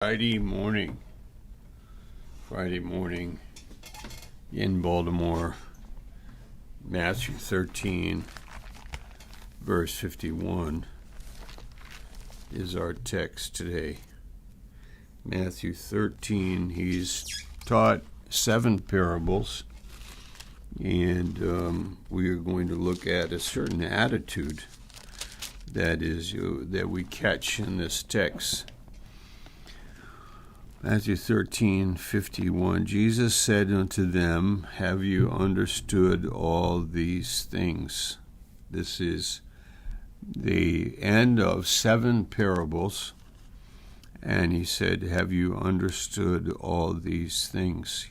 Friday morning in Baltimore, Matthew 13, verse 51 is our text today. Matthew 13, he's taught 7 parables, and we are going to look at a certain attitude that we catch in this text. Matthew 13:51, Jesus said unto them, Have you understood all these things? This is the end of 7 parables, and he said, Have you understood all these things?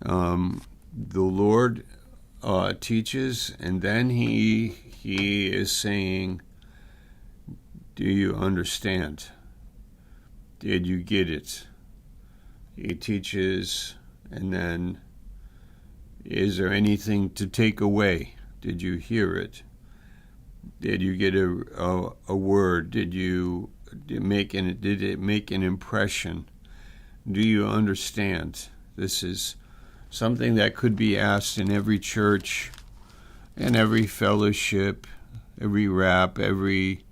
The Lord teaches, and then he is saying, do you understand? Did you get it? He teaches, and then, is there anything to take away? Did you hear it? Did you get a word? Did it make an impression? Do you understand? This is something that could be asked in every church, and every fellowship, every rap, every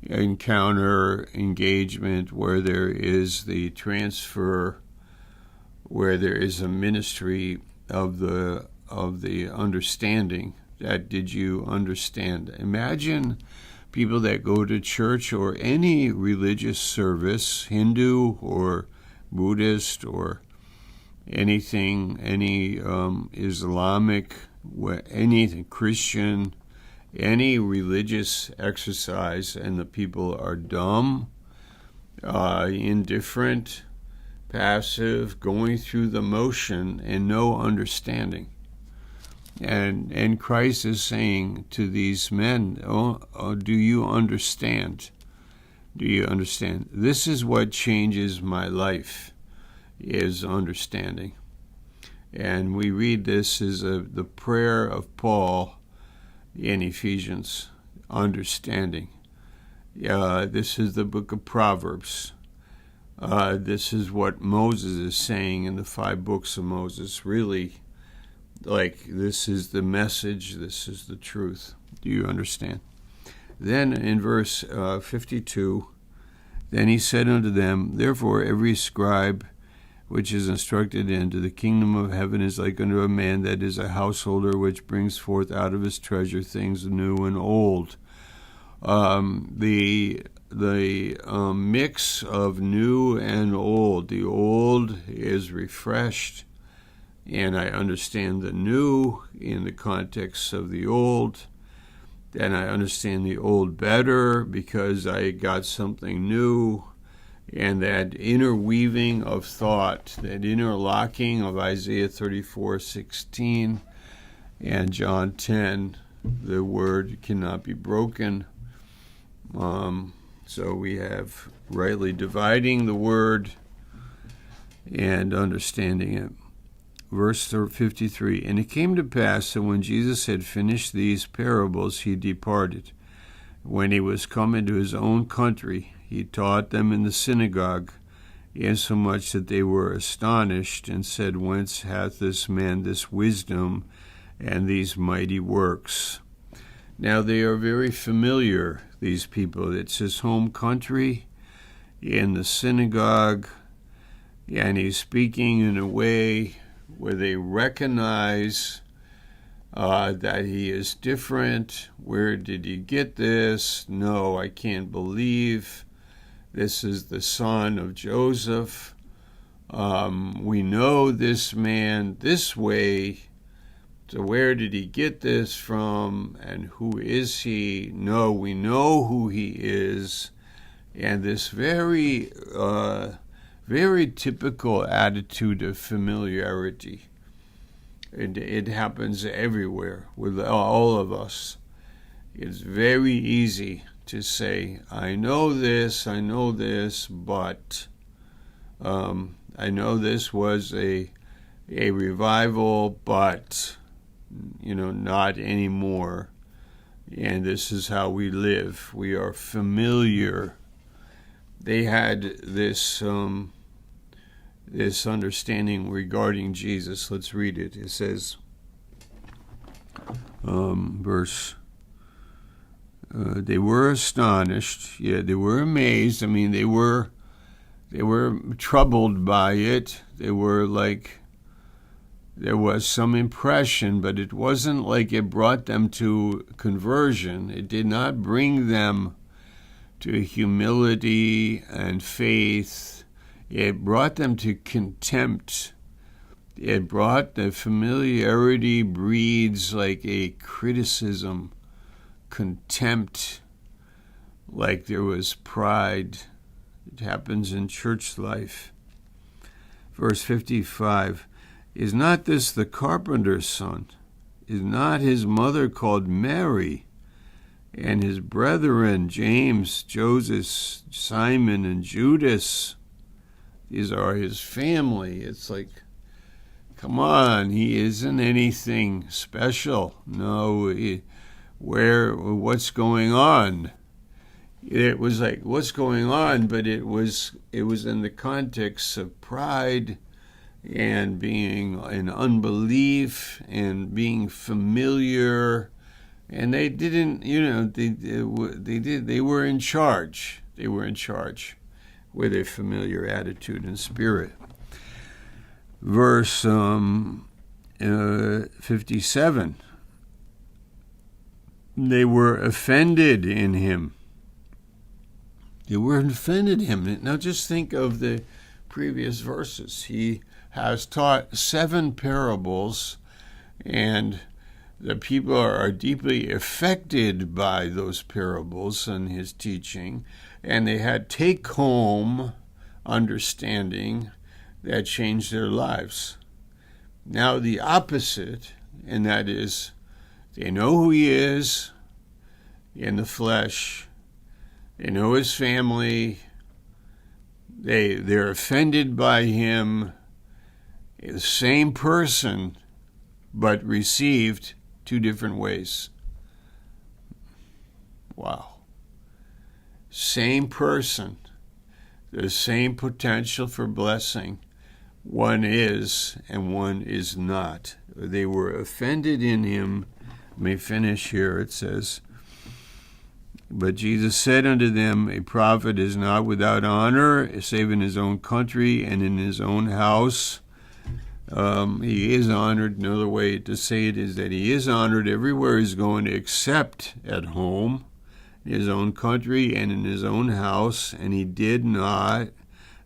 encounter, engagement, where there is the transfer, where there is a ministry of the understanding. That did you understand? Imagine people that go to church or any religious service, Hindu or Buddhist or anything, any Islamic, anything Christian, any religious exercise, and the people are dumb, indifferent, passive, going through the motion, and no understanding. And Christ is saying to these men, do you understand? Do you understand? This is what changes my life, is understanding. And we read this as the prayer of Paul in Ephesians, understanding. This is the book of Proverbs. This is what Moses is saying in the 5 books of Moses. Really, this is the message, this is the truth. Do you understand? Then in verse 52, then he said unto them, Therefore every scribe which is instructed into the kingdom of heaven is like unto a man that is a householder, which brings forth out of his treasure things new and old. The mix of new and old. The old is refreshed, and I understand the new in the context of the old. Then I understand the old better because I got something new. And that interweaving of thought, that interlocking of Isaiah 34:16 and John 10, the word cannot be broken. So we have rightly dividing the word and understanding it. Verse 53, And it came to pass that when Jesus had finished these parables, he departed. When he was come into his own country, he taught them in the synagogue, insomuch that they were astonished, and said, Whence hath this man this wisdom and these mighty works? Now they are very familiar, these people. It's his home country, in the synagogue, and he's speaking in a way where they recognize that he is different. Where did he get this? No, I can't believe. This is the son of Joseph. We know this man this way. So where did he get this from? And who is he? No, we know who he is. And this very, very typical attitude of familiarity. It happens everywhere with all of us. It's very easy to say, I know this, but I know this was a revival, but, not anymore. And this is how we live. We are familiar they had this this understanding regarding Jesus. Let's read it. It says, they were astonished. Yeah, they were amazed. I mean, they were troubled by it. They were like, there was some impression, but it wasn't like it brought them to conversion. It did not bring them to humility and faith. It brought them to contempt. It brought the familiarity breeds like a criticism, contempt, like there was pride. It happens in church life. Verse 55, is not this the carpenter's son? Is not his mother called Mary? And his brethren, James, Joseph, Simon, and Judas, these are his family. It's like, come on, he isn't anything special. No, what's going on? It was like, what's going on? But it was in the context of pride and being in unbelief and being familiar. And they didn't, they were in charge. They were in charge with a familiar attitude and spirit. Verse 57, they were offended in him. They were offended him. Now just think of the previous verses. He has taught 7 parables, and the people are deeply affected by those parables and his teaching, and they had take-home understanding that changed their lives. Now the opposite, and that is, they know who he is in the flesh, they know his family, they're offended by him, the same person, but received 2 different ways. Wow. Same person, the same potential for blessing. One is and one is not. They were offended in him. Let me finish here. It says, but Jesus said unto them, a prophet is not without honor, save in his own country and in his own house. He is honored. Another way to say it is that he is honored everywhere he's going, except at home, in his own country and in his own house. And he did not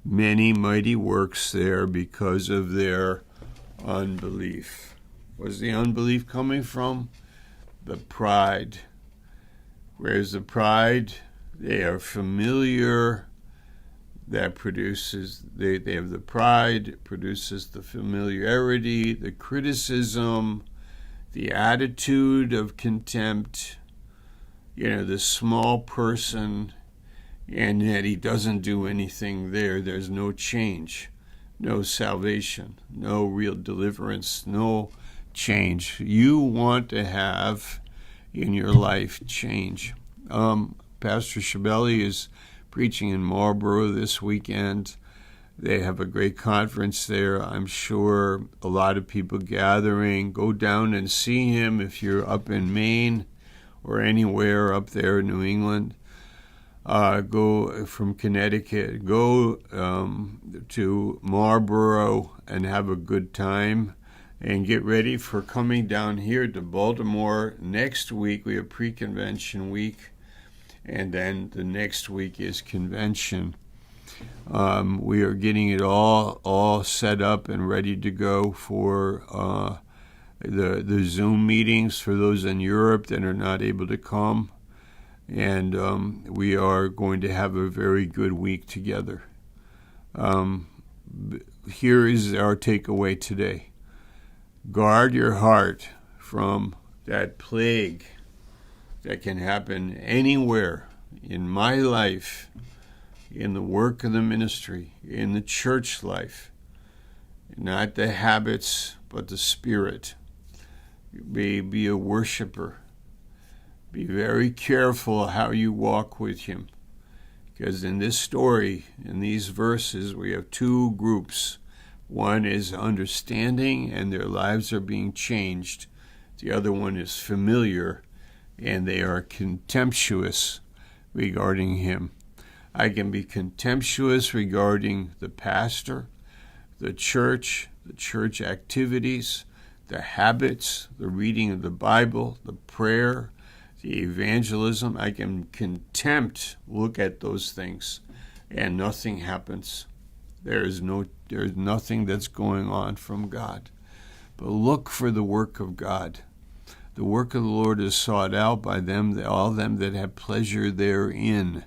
many mighty works there because of their unbelief. Where's the unbelief coming from? The pride. Where's the pride? They are familiar. That produces, they have the pride, produces the familiarity, the criticism, the attitude of contempt, the small person, and yet he doesn't do anything there. There's no change, no salvation, no real deliverance, no change. You want to have in your life change. Pastor Schaller is preaching in Marlborough this weekend. They have a great conference there. I'm sure a lot of people gathering. Go down and see him if you're up in Maine or anywhere up there in New England. Go from Connecticut. Go to Marlborough and have a good time. And get ready for coming down here to Baltimore next week. We have pre-convention week. And then the next week is convention. We are getting it all set up and ready to go for the Zoom meetings for those in Europe that are not able to come. And we are going to have a very good week together. Here is our takeaway today. Guard your heart from that plague that can happen anywhere in my life, in the work of the ministry, in the church life. Not the habits, but the spirit. Be a worshiper. Be very careful how you walk with him, Because in this story, in these verses, we have two groups. One is understanding, and their lives are being changed. The other one is familiar, and they are contemptuous regarding him. I can be contemptuous regarding the pastor, the church activities, the habits, the reading of the Bible, the prayer, the evangelism. I can look at those things, and nothing happens. There's nothing that's going on from God. But look for the work of God. The work of the Lord is sought out by them, all them that have pleasure therein.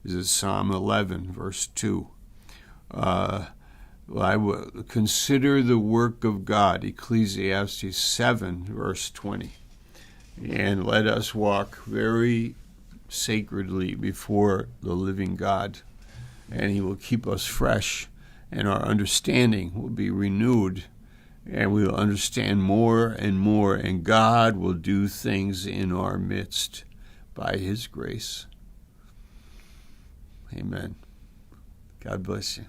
This is Psalm 11, verse 2. I will consider the work of God, Ecclesiastes 7, verse 20. And let us walk very sacredly before the living God, and he will keep us fresh, and our understanding will be renewed, and we will understand more and more, and God will do things in our midst by his grace. Amen. God bless you.